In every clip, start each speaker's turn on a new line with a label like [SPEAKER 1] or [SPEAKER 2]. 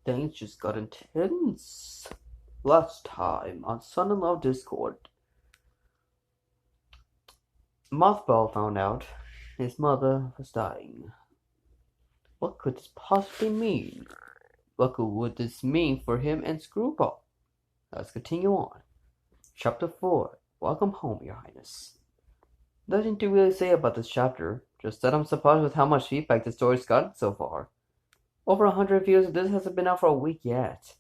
[SPEAKER 1] Things just got intense. Last time on Son-in-Law Discord, Mothball found out his mother was dying. What could this possibly mean? Would this mean for him and Screwball? Let's continue on. Chapter 4. Welcome home, Your Highness. Nothing to really say about this chapter, just that I'm surprised with how much feedback the story's gotten so far. Over 100 views and this hasn't been out for a week yet.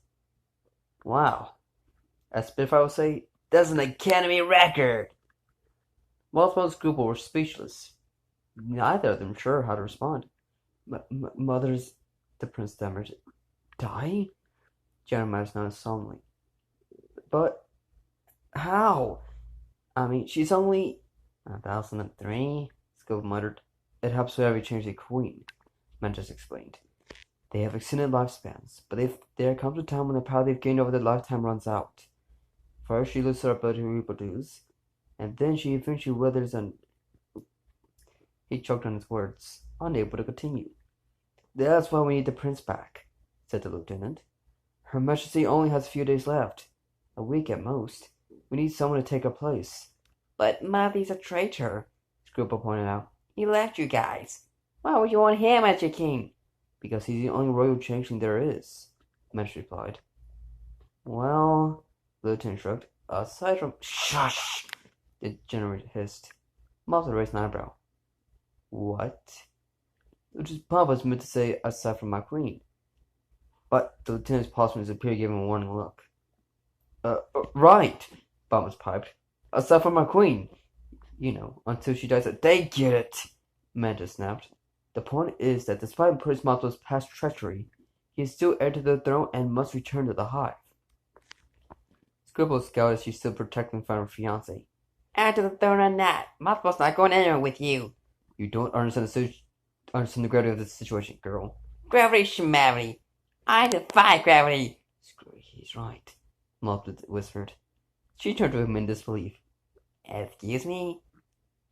[SPEAKER 1] Wow. As Spitfire would say, that's an Academy record! Mothball and Screwball were speechless. Neither of them sure how to respond. Mother's, the prince stammered. Die? Jeremiah nodded solemnly. But how? I mean, she's only 1003, Screwball muttered. It helps whenever you change the queen, Mantis explained. They have extended lifespans, but there comes a time when the power they've gained over their lifetime runs out. First, she loses her ability to reproduce, and then she eventually withers and... He choked on his words, unable to continue. That's why we need the prince back, said the lieutenant. Her Majesty only has a few days left. A week at most. We need someone to take her place. But Matthew's a traitor, Screwball pointed out. He left you guys. Why would you want him as your king? Because he's the only royal changeling there is, Match replied. Well, the lieutenant shrugged. Aside from... Shush! The general hissed. Malta raised an eyebrow. What? Which is Papa's meant to say, aside from my queen. But the lieutenant's paused when his superior gave him a warning look. Right, Bombers piped. Aside from my queen. You know, until she dies. They get it, Mantis snapped. The point is that despite Prince Malta's past treachery, he is still heir to the throne and must return to the hive. Scribble scowled as she stood protecting from her fiancé. Heir to the throne or not, Malta's not going anywhere with you. You don't understand the gravity of this situation, girl. Gravity schmavity. I defy gravity. Screw it, he's right, Malta whispered. She turned to him in disbelief. Excuse me?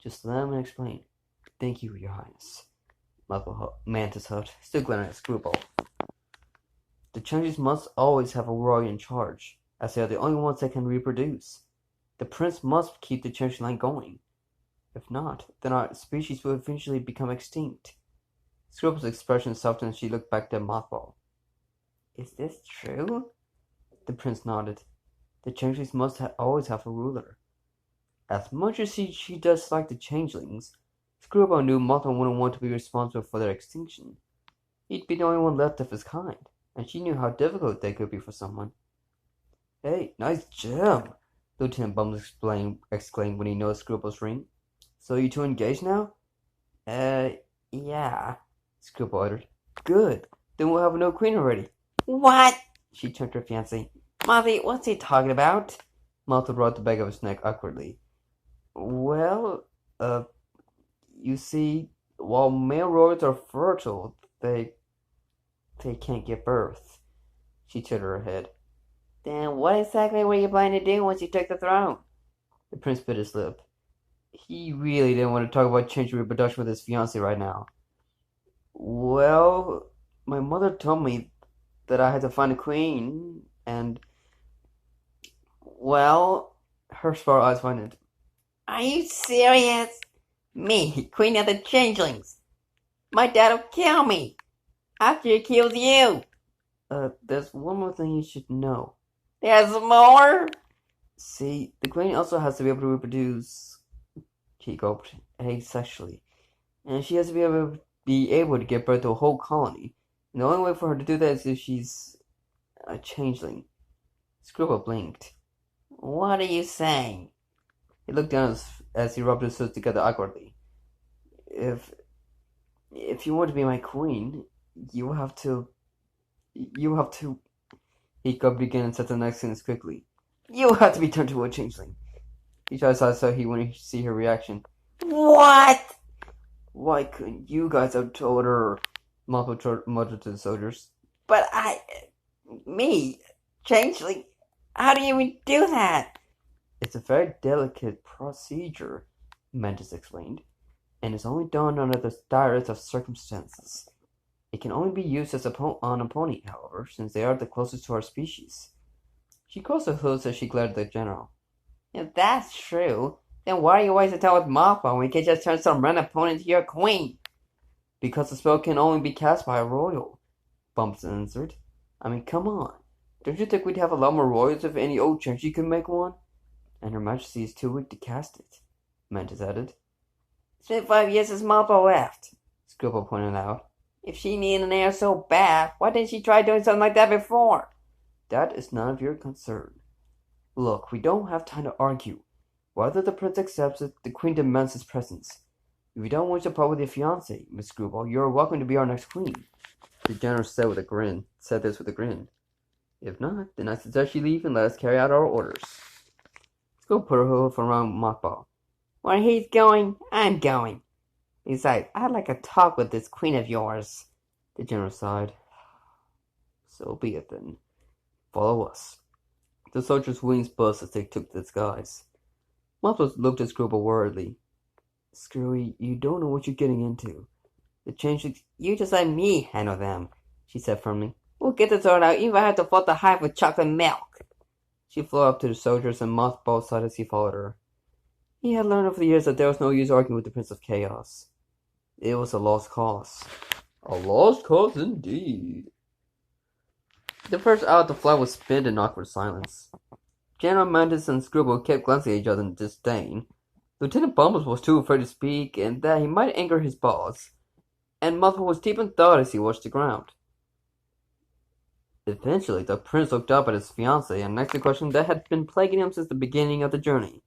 [SPEAKER 1] Just let me explain. Thank you, Your Highness. Mantis huffed, still glaring at Screwball. The changelings must always have a royal in charge, as they are the only ones that can reproduce. The prince must keep the changeling line going. If not, then our species will eventually become extinct. Screwball's expression softened as she looked back at Mothball. Is this true? The prince nodded. The changelings must always have a ruler. As much as she does like the changelings, Screwball knew Mothball wouldn't want to be responsible for their extinction. He'd be the only one left of his kind, and she knew how difficult they could be for someone. Hey, nice gem! Lieutenant Bums exclaimed when he noticed Screwball's ring. So you two engaged now? Yeah, Screwball uttered. Good, then we'll have no queen already. What? She turned to her fiancé. Mothy, what's he talking about? Malta rubbed the back of his neck awkwardly. Well, you see, while male royals are fertile, they can't give birth. She tilted her head. Then what exactly were you planning to do once you took the throne? The prince bit his lip. He really didn't want to talk about changing reproduction with his fiancée right now. Well, my mother told me that I had to find a queen, and... Well, her sparrow eyes widened. Are you serious? Me, queen of the changelings. My dad'll kill me. After he kills you. There's one more thing you should know. There's more? See, the queen also has to be able to reproduce, she gulped, asexually. And she has to be able to give birth to a whole colony. And the only way for her to do that is if she's a changeling. Screwball blinked. What are you saying? He looked down as he rubbed his foot together awkwardly. If you want to be my queen, you have to... He gulped again and said the next sentence quickly. You have to be turned to a changeling. He tried to say so he wouldn't see her reaction. What? Why couldn't you guys have told her? Multiple muttered to the soldiers. But me, changeling, how do you even do that? It's a very delicate procedure, Mantis explained, and it's only done under the direst of circumstances. It can only be used as on a pony, however, since they are the closest to our species. She crossed her hooves as she glared at the general. If that's true, then why are you wasting time with Mothball when we can just turn some random pony into your queen? Because the spell can only be cast by a royal, Bumps answered. I mean, come on. Don't you think we'd have a lot more royals if any old Churchy could make one? And Her Majesty is too weak to cast it, Mantis added. It's been 5 years since Mothball left, Scribble pointed out. If she needed an heir so bad, why didn't she try doing something like that before? That is none of your concern. Look, we don't have time to argue. Whether the prince accepts it, the queen demands his presence. If you don't want to part with your fiancée, Miss Screwball, you are welcome to be our next queen. The general said this with a grin. If not, then I suggest you leave and let us carry out our orders. Let's go put her hoof around Mothball. Where he's going, I'm going. Besides, I'd like a talk with this queen of yours. The general sighed. So be it then. Follow us. The soldiers' wings buzzed as they took the skies. Mothball looked at Screwball worriedly. Screwy, you don't know what you're getting into. The changelings, you just let me handle them, she said firmly. We'll get this sorted out, even if I have to flood the hive with chocolate milk. She flew up to the soldiers and Mothball sighed as he followed her. He had learned over the years that there was no use arguing with the Prince of Chaos. It was a lost cause. A lost cause indeed. The first out of the flight was spent in awkward silence. General Mantis and Scribble kept glancing at each other in disdain. Lieutenant Bumbles was too afraid to speak, and that he might anger his boss. And Mothball was deep in thought as he watched the ground. Eventually, the prince looked up at his fiancée and asked a question that had been plaguing him since the beginning of the journey.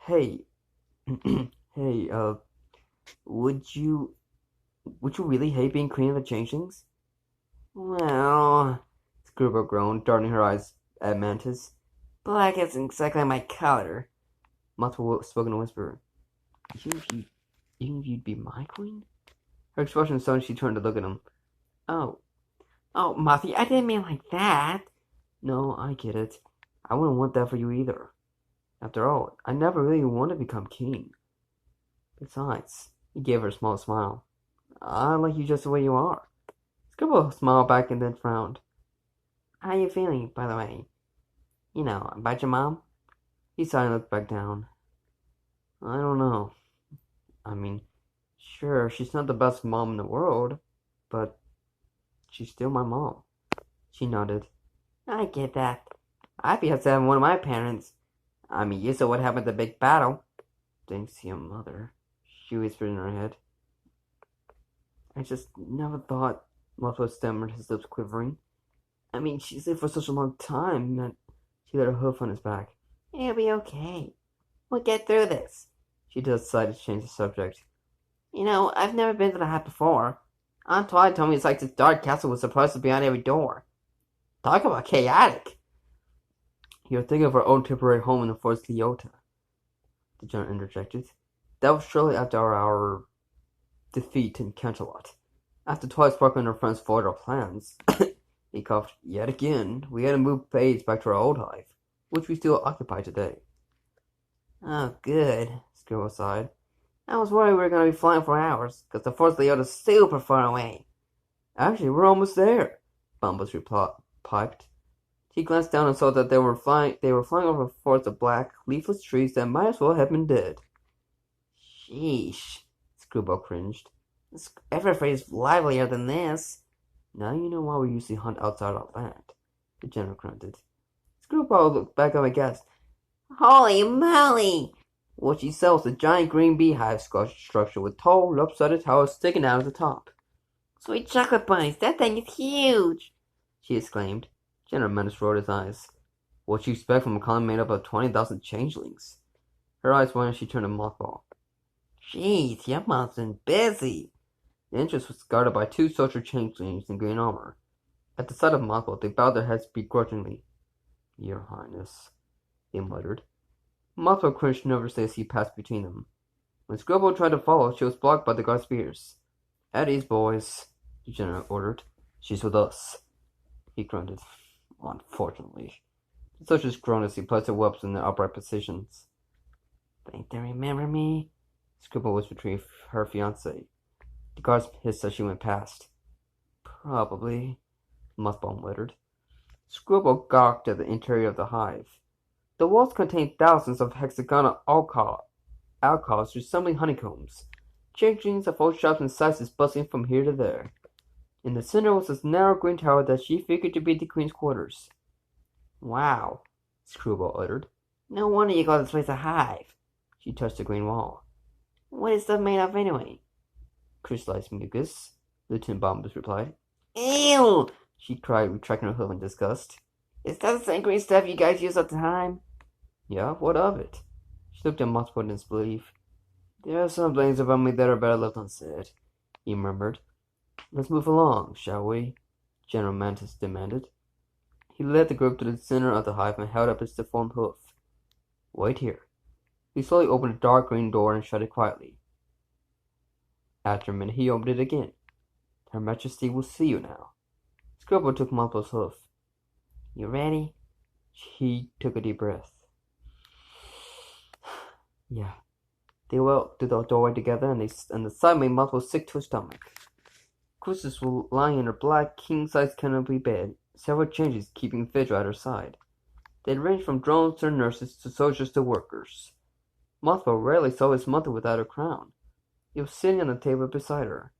[SPEAKER 1] Hey, would you really hate being queen of the changelings? Well, Screwball groaned, darting her eyes at Mantis. Black isn't exactly my color. Mothball spoke in a whisper. You think you'd be my queen? Her expression suddenly she turned to look at him. Oh, Mothy, I didn't mean like that. No, I get it. I wouldn't want that for you either. After all, I never really wanted to become king. Besides, he gave her a small smile. I like you just the way you are. Scribble smiled back and then frowned. How are you feeling, by the way? You know, about your mom? He sighed and looked back down. I don't know. I mean, sure, she's not the best mom in the world, but she's still my mom. She nodded. I get that. I'd be upset with one of my parents. I mean, you saw what happened at the big battle. Thanks to your mother, she whispered in her head. I just never thought, Mothball stammered, his lips quivering. I mean, she's lived for such a long time that she let her hoof on his back. It'll be okay. We'll get through this. She decided to change the subject. You know, I've never been to the hut before. Aunt Twilight told me it's like this dark castle with surprises behind every door. Talk about chaotic. You're thinking of our own temporary home in the forest Leota, the general interjected. That was shortly after our defeat in Canterlot. After Twilight Sparkle and her friends foiled our plans, he coughed yet again. We had to move base back to our old hive, which we still occupy today. Oh, good, Scribble sighed. I was worried we were going to be flying for hours, because the forest Leota is super far away. Actually, we're almost there, Bumbles piped. He glanced down and saw that they were flying over a forest of black, leafless trees that might as well have been dead. Sheesh, Screwball cringed. Every phrase is livelier than this. Now you know why we usually hunt outside our land, the general grunted. Screwball looked back up and gasped. Holy moly! What she saw was a giant green beehive structure with tall, lopsided towers sticking out of the top. Sweet chocolate bunnies, that thing is huge! She exclaimed. General Mantis rolled his eyes. What you expect from a colony made up of 20,000 changelings? Her eyes went as she turned to Mothball. Jeez, your mom's been busy. The entrance was guarded by 2 soldier changelings in green armor. At the sight of Mothball, they bowed their heads begrudgingly. Your Highness, they muttered. Mothball cringed nervously as he passed between them. When Scribble tried to follow, she was blocked by the guard spears. At ease, boys, the general ordered. She's with us. He grunted. Unfortunately. The soldiers groaned as he placed their weapons in their upright positions. Think they remember me? Scribble whispered to her fiancé. The guards hissed as she went past. Probably, Mothball muttered. Screwball gawked at the interior of the hive. The walls contained thousands of hexagonal alcoves resembling honeycombs, changelings of all shapes and sizes bustling from here to there. In the center was a narrow green tower that she figured to be the queen's quarters. Wow, Screwball uttered. No wonder you call this place a hive. She touched the green wall. What is stuff made of anyway? Crystallized mucus, Lieutenant Bombus replied. Ew! She cried, retracting her hoof in disgust. Is that the same green stuff you guys use all the time? Yeah, what of it? She looked at Mothball in disbelief. There are some things about me that are better left unsaid, he murmured. Let's move along, shall we? General Mantis demanded. He led the group to the center of the hive and held up his deformed hoof. Wait here. He slowly opened a dark green door and shut it quietly. After a minute, he opened it again. Her Majesty will see you now. Scrubble took Mothball's hoof. You ready? He took a deep breath. Yeah. They walked to the doorway together, and the sight made Mothball sick to his stomach. Crystal was lying in her black, king-size canopy bed, several changes keeping vigil at her side. They ranged from drones to nurses to soldiers to workers. Mothball rarely saw his mother without her crown. He was sitting on the table beside her.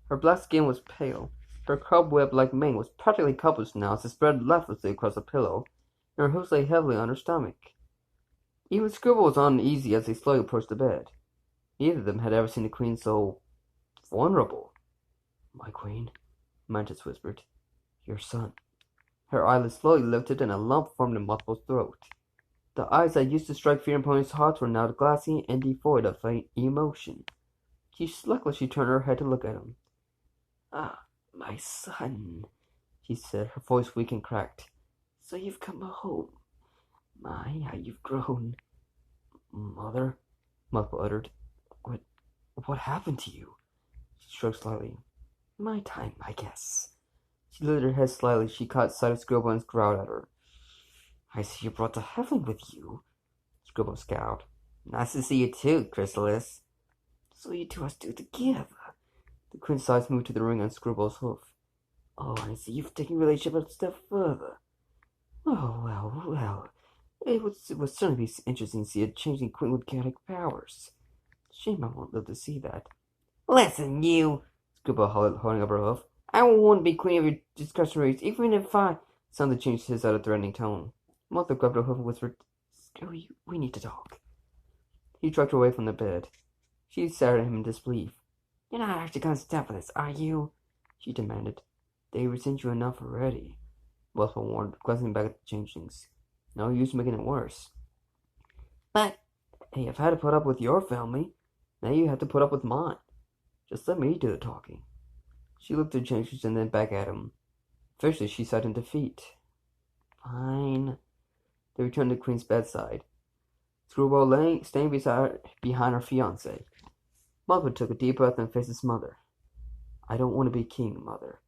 [SPEAKER 1] Her black skin was pale. Her cobweb-like mane was practically couples now as it spread lifelessly across the pillow, and her hooves lay heavily on her stomach. Even Scribble was uneasy as they slowly approached the bed. Neither of them had ever seen the queen so vulnerable. My queen, Mantis whispered. Your son. Her eyelids slowly lifted and a lump formed in Mothball's throat. The eyes that used to strike fear in Pony's heart were now glassy and devoid of emotion. She slugishly turned her head to look at him. Ah, my son, she said, her voice weak and cracked. So you've come home. My, how you've grown. Mother, Mothball uttered. What happened to you? She shrugged slightly. My time, I guess. She lifted her head slightly. She caught sight of Scribble and growled at her. I see you brought the Heaven with you. Scribble scowled. Nice to see you too, Chrysalis. So you two are still together. The queen's eyes moved to the ring on Scribble's hoof. Oh, I see you've taken relationship a step further. Oh, well. It would certainly be interesting to see a changing queen with chaotic powers. Shame I won't live to see that. Listen, you, Scribble hollered, holding up her hoof. I won't be queen of your discussion race, even if I... Something changed his out of threatening tone. Martha grabbed her hoof and whispered, Screwy, we need to talk. He dragged her away from the bed. She stared at him in disbelief. You're not actually going to stop with this, are you? She demanded. They resent you enough already. Wilford warned, glancing back at the changelings. No use making it worse. But, hey, I've had to put up with your family. Now you have to put up with mine. Just let me do the talking. She looked at the changelings and then back at him. Eventually, she sighed in defeat. Fine. They returned to the queen's bedside. Screwball staying behind her fiancé. Mother took a deep breath and faced his mother. I don't want to be king, Mother.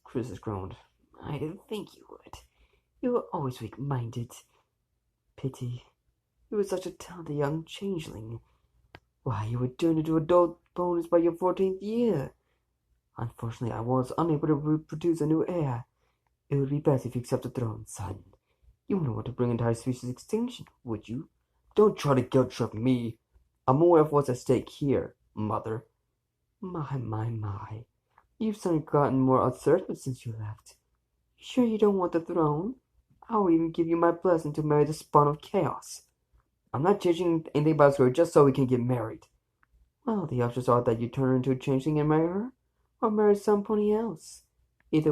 [SPEAKER 1] Chris groaned. I didn't think you would. You were always weak-minded. Pity. You were such a talented young changeling. Why, you were turned into adult bonus by your 14th year. Unfortunately, I was unable to reproduce a new heir. It would be best if you accept the throne, son. You wouldn't want to bring entire species extinction, would you? Don't try to guilt-trip me. I'm aware of what's at stake here, Mother. My. You've certainly gotten more assertive since you left. You sure you don't want the throne? I'll even give you my blessing to marry the spawn of chaos. I'm not changing anything about her just so we can get married. Well, the options are that you turn her into a changeling and marry her, or marry somebody else. Either way,